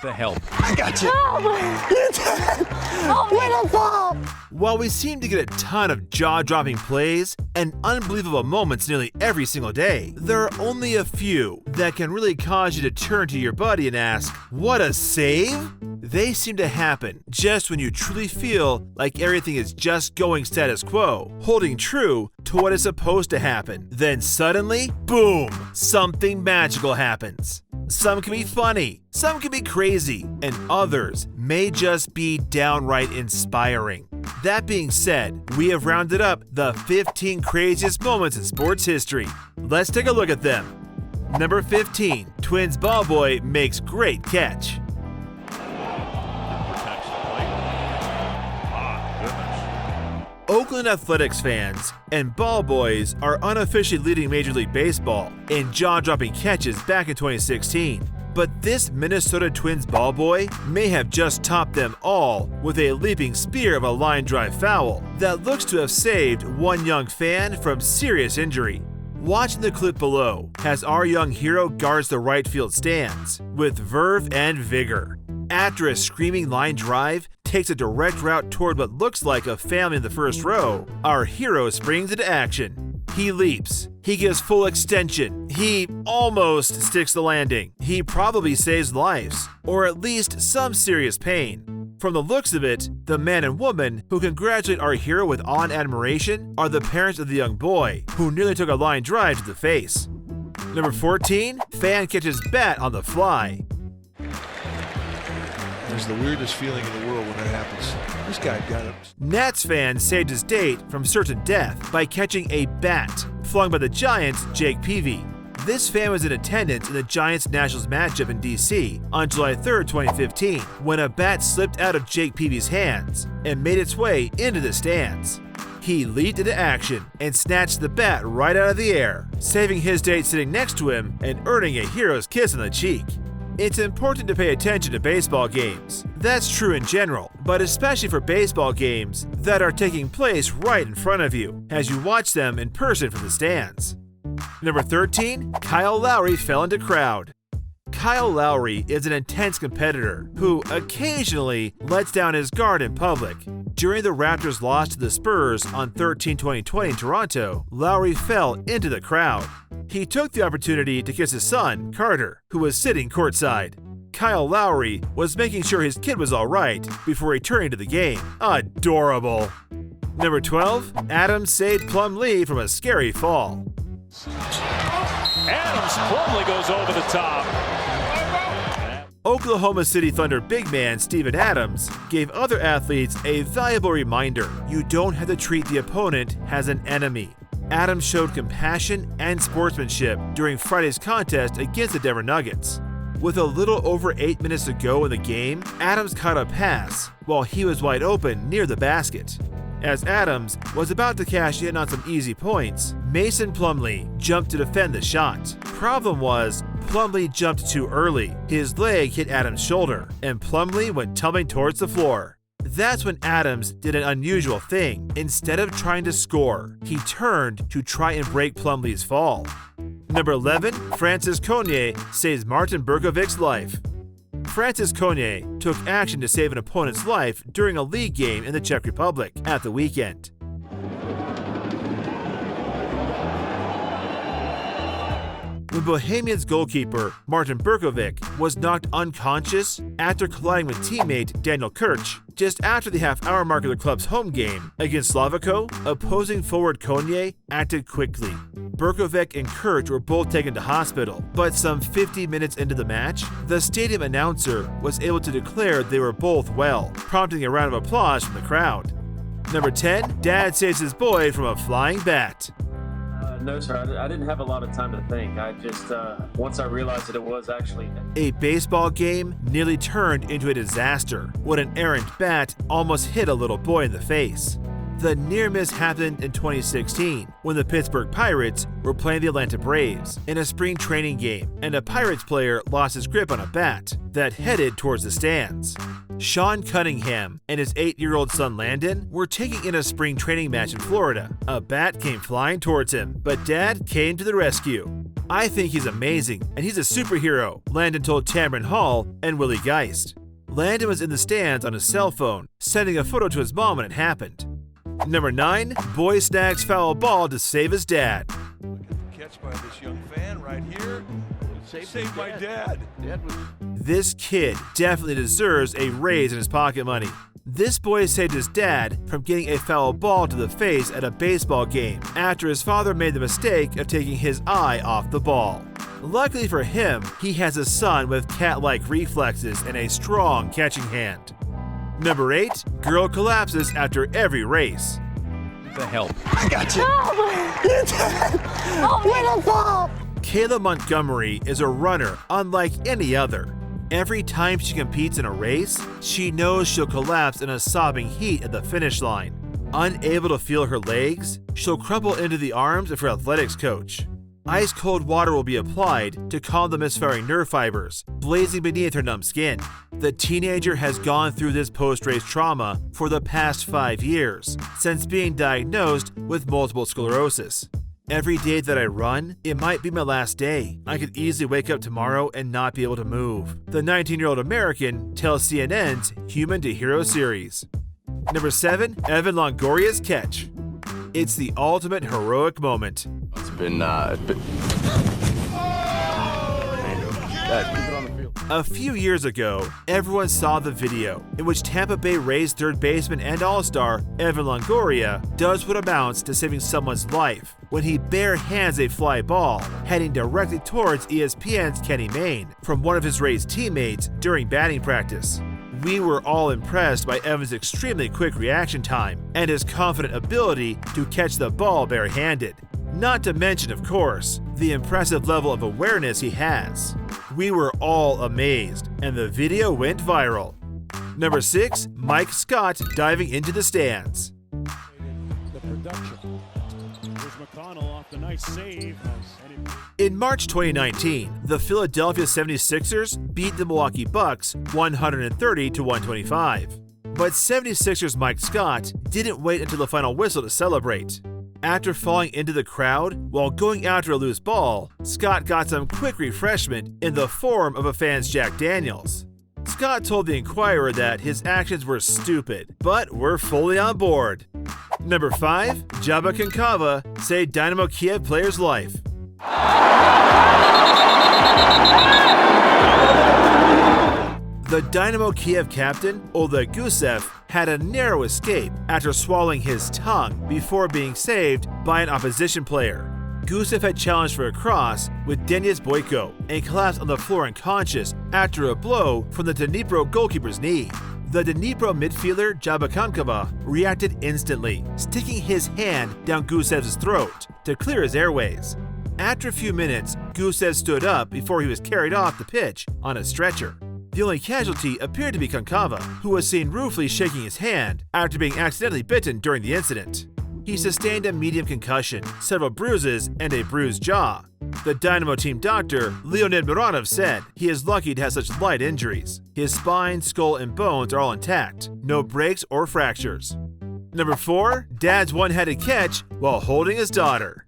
The help. I got you. Oh, little ball. While we seem to get a ton of jaw-dropping plays and unbelievable moments nearly every single day, there are only a few that can really cause you to turn to your buddy and ask, "What a save?" They seem to happen just when you truly feel like everything is just going status quo, holding true to what is supposed to happen. Then suddenly, boom, something magical happens. Some can be funny, some can be crazy, and others may just be downright inspiring. That being said, we have rounded up the 15 craziest moments in sports history. Let's take a look at them. Number 15, Twins ball boy makes great catch. Oakland Athletics fans and ball boys are unofficially leading Major League Baseball in jaw-dropping catches back in 2016. But this Minnesota Twins ball boy may have just topped them all with a leaping spear of a line drive foul that looks to have saved one young fan from serious injury. Watching the clip below as our young hero guards the right field stands with verve and vigor. After a screaming line drive takes a direct route toward what looks like a family in the first row, our hero springs into action. He leaps. He gives full extension. He almost sticks the landing. He probably saves lives, or at least some serious pain. From the looks of it, the man and woman who congratulate our hero with awe and admiration are the parents of the young boy who nearly took a line drive to the face. Number 14, fan catches bat on the fly. It's the weirdest feeling in the world when that happens. This guy got it. Nats fan saved his date from certain death by catching a bat flung by the Giants' Jake Peavy. This fan was in attendance in the Giants-Nationals matchup in D.C. on July 3, 2015, when a bat slipped out of Jake Peavy's hands and made its way into the stands. He leaped into action and snatched the bat right out of the air, saving his date sitting next to him and earning a hero's kiss on the cheek. It's important to pay attention to baseball games. That's true in general, but especially for baseball games that are taking place right in front of you as you watch them in person from the stands. Number 13, Kyle Lowry fell into crowd. Kyle Lowry is an intense competitor who occasionally lets down his guard in public. During the Raptors' loss to the Spurs on 13/20/20 in Toronto, Lowry fell into the crowd. He took the opportunity to kiss his son, Carter, who was sitting courtside. Kyle Lowry was making sure his kid was alright before returning to the game. Adorable! Number 12, Adams saved Plumlee from a scary fall. Adams Plumlee goes over the top. Oklahoma City Thunder big man Steven Adams gave other athletes a valuable reminder: you don't have to treat the opponent as an enemy. Adams showed compassion and sportsmanship during Friday's contest against the Denver Nuggets. With a little over 8 minutes to go in the game, Adams caught a pass while he was wide open near the basket. As Adams was about to cash in on some easy points, Mason Plumlee jumped to defend the shot. Problem was, Plumlee jumped too early. His leg hit Adams' shoulder, and Plumlee went tumbling towards the floor. That's when Adams did an unusual thing. Instead of trying to score, he turned to try and break Plumlee's fall. Number 11, Francis Cognay saves Martin Berkovics' life. Francis Cognay took action to save an opponent's life during a league game in the Czech Republic at the weekend. When Bohemians goalkeeper Martin Berkovic was knocked unconscious after colliding with teammate Daniel Kirch just after the half-hour mark of the club's home game against Slavako, opposing forward Cognay acted quickly. Berkovic and Kirch were both taken to hospital, but some 50 minutes into the match, the stadium announcer was able to declare they were both well, prompting a round of applause from the crowd. Number 10, dad saves his boy from a flying bat. No, sir. I didn't have a lot of time to think. I just, once I realized that it was actually... A baseball game nearly turned into a disaster when an errant bat almost hit a little boy in the face. The near miss happened in 2016 when the Pittsburgh Pirates were playing the Atlanta Braves in a spring training game, and a Pirates player lost his grip on a bat that headed towards the stands. Sean Cunningham and his 8-year-old son Landon were taking in a spring training match in Florida. A bat came flying towards him, but Dad came to the rescue. I think he's amazing, and he's a superhero, Landon told Tamron Hall and Willie Geist. Landon was in the stands on his cell phone, sending a photo to his mom when it happened. Number 9, boy snags foul ball to save his dad. Look at the catch by this young fan right here. Save my dad. This kid definitely deserves a raise in his pocket money. This boy saved his dad from getting a foul ball to the face at a baseball game after his father made the mistake of taking his eye off the ball. Luckily for him, he has a son with cat-like reflexes and a strong catching hand. Number 8, girl collapses after every race. The help. I got you. You're dead. Little ball. Kayla Montgomery is a runner unlike any other. Every time she competes in a race, she knows she'll collapse in a sobbing heat at the finish line. Unable to feel her legs, she'll crumple into the arms of her athletics coach. Ice-cold water will be applied to calm the misfiring nerve fibers, blazing beneath her numb skin. The teenager has gone through this post-race trauma for the past 5 years, since being diagnosed with multiple sclerosis. Every day that I run, it might be my last day. I could easily wake up tomorrow and not be able to move. The 19-year-old American tells CNN's Human to Hero series. Number 7, Evan Longoria's catch. It's the ultimate heroic moment. It's been A few years ago, everyone saw the video in which Tampa Bay Rays third baseman and all-star Evan Longoria does what amounts to saving someone's life when he bare-hands a fly ball heading directly towards ESPN's Kenny Mayne from one of his Rays teammates during batting practice. We were all impressed by Evan's extremely quick reaction time and his confident ability to catch the ball bare-handed. Not to mention, of course, the impressive level of awareness he has. We were all amazed, and the video went viral. Number 6, Mike Scott diving into the stands. The production. Here's McConnell off the nice save. In March 2019, the Philadelphia 76ers beat the Milwaukee Bucks 130-125. But 76ers Mike Scott didn't wait until the final whistle to celebrate. After falling into the crowd while going after a loose ball, Scott got some quick refreshment in the form of a fan's Jack Daniels. Scott told the Inquirer that his actions were stupid, but we're fully on board. Number 5, Jabba Kankava saved Dynamo Kiev player's life. The Dynamo Kiev captain, Oleg Gusev, had a narrow escape after swallowing his tongue before being saved by an opposition player. Gusev had challenged for a cross with Denis Boyko and collapsed on the floor unconscious after a blow from the Dnipro goalkeeper's knee. The Dnipro midfielder Jabba Kankava reacted instantly, sticking his hand down Gusev's throat to clear his airways. After a few minutes, Gusev stood up before he was carried off the pitch on a stretcher. The only casualty appeared to be Kankava, who was seen ruefully shaking his hand after being accidentally bitten during the incident. He sustained a medium concussion, several bruises, and a bruised jaw. The Dynamo team doctor, Leonid Mironov, said he is lucky to have such light injuries. His spine, skull, and bones are all intact, no breaks or fractures. Number 4, dad's one-handed catch while holding his daughter.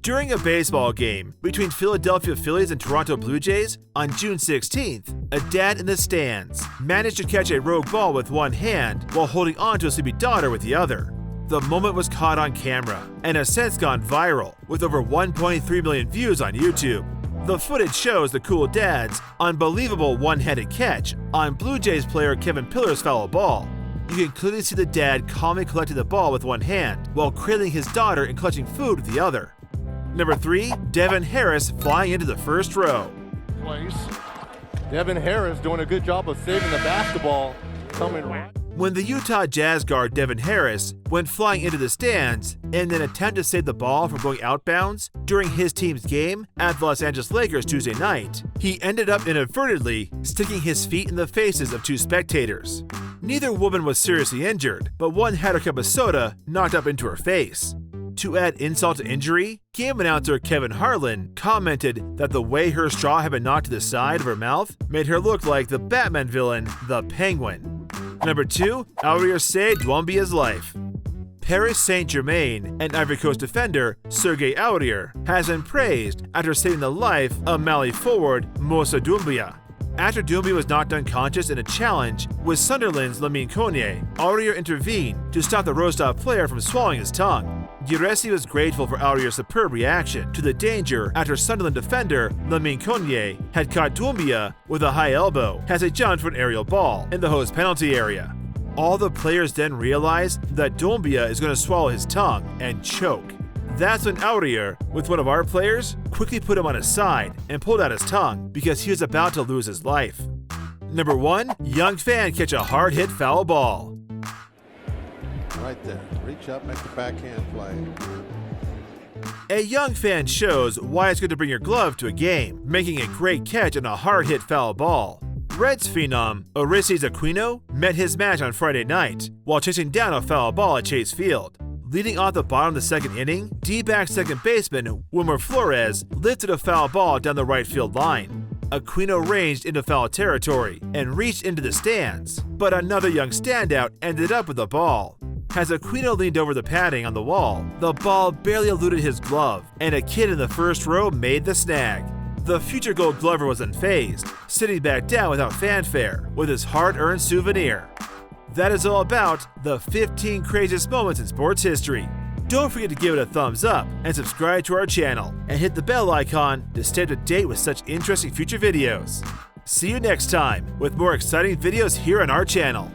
During a baseball game between Philadelphia Phillies and Toronto Blue Jays on June 16th, a dad in the stands managed to catch a rogue ball with one hand while holding on to a sleepy daughter with the other. The moment was caught on camera and has since gone viral with over 1.3 million views on YouTube. The footage shows the cool dad's unbelievable one-handed catch on Blue Jays player Kevin Pillar's foul ball. You can clearly see the dad calmly collecting the ball with one hand while cradling his daughter and clutching food with the other. Number 3, Devin Harris flying into the first row. Devin Harris doing a good job of saving the basketball. Coming right. When the Utah Jazz guard Devin Harris went flying into the stands in an attempt to save the ball from going outbounds during his team's game at the Los Angeles Lakers Tuesday night, he ended up inadvertently sticking his feet in the faces of 2 spectators. Neither woman was seriously injured, but one had her cup of soda knocked up into her face. To add insult to injury, game announcer Kevin Harlan commented that the way her straw had been knocked to the side of her mouth made her look like the Batman villain, the Penguin. Number 2, Aurier saved Dwumbia's life. Paris Saint-Germain and Ivory Coast defender Serge Aurier has been praised after saving the life of Mali forward Moussa Doumbia. After Doumbia was knocked unconscious in a challenge with Sunderland's Cognay, Aurier intervened to stop the Rostov player from swallowing his tongue. Giresi was grateful for Aurier's superb reaction to the danger after Sunderland defender Cognay had caught Doumbia with a high elbow as he jumped for an aerial ball in the host penalty area. All the players then realized that Doumbia is going to swallow his tongue and choke. That's when Aurier, with one of our players, quickly put him on his side and pulled out his tongue because he was about to lose his life. Number 1, young fan catch a hard hit foul ball. Right there. Reach up, make the backhand play. A young fan shows why it's good to bring your glove to a game, making a great catch on a hard hit foul ball. Reds phenom Ulysses Aquino met his match on Friday night while chasing down a foul ball at Chase Field. Leading off the bottom of the second inning, D-back second baseman Wilmer Flores lifted a foul ball down the right field line. Aquino ranged into foul territory and reached into the stands, but another young standout ended up with the ball. As Aquino leaned over the padding on the wall, the ball barely eluded his glove, and a kid in the first row made the snag. The future Gold Glover was unfazed, sitting back down without fanfare with his hard-earned souvenir. That is all about the 15 craziest moments in sports history. Don't forget to give it a thumbs up and subscribe to our channel and hit the bell icon to stay up to date with such interesting future videos. See you next time with more exciting videos here on our channel.